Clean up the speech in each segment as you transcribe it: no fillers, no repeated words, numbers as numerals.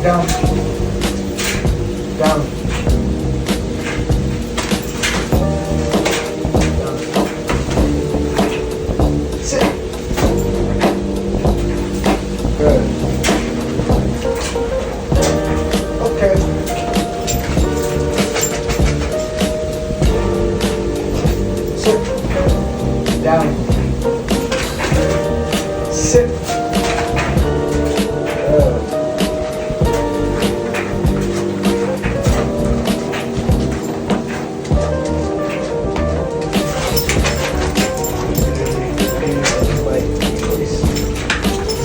down, down, sit. Good. Okay. Sit. Down. Sit. Good.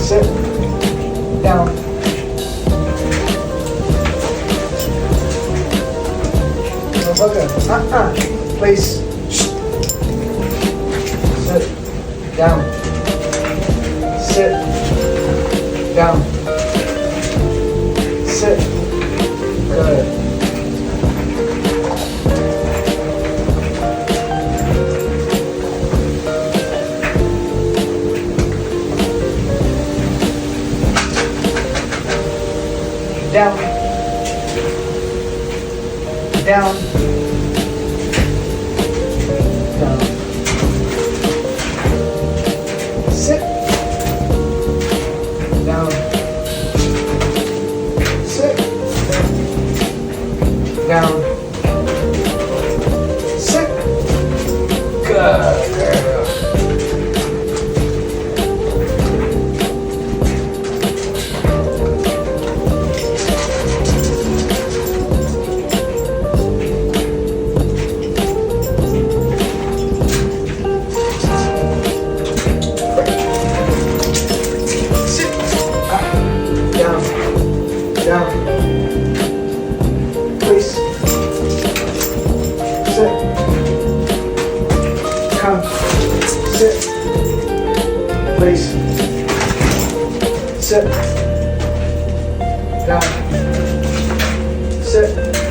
Sit. Down. Place. Sit. Down. Sit. Down. Sit. Good. Down. Down. Down. Sit. Down. Sit. Down. Sit. Good. Down. Please. Sit. Come. Sit. Please. Sit. Down. Sit.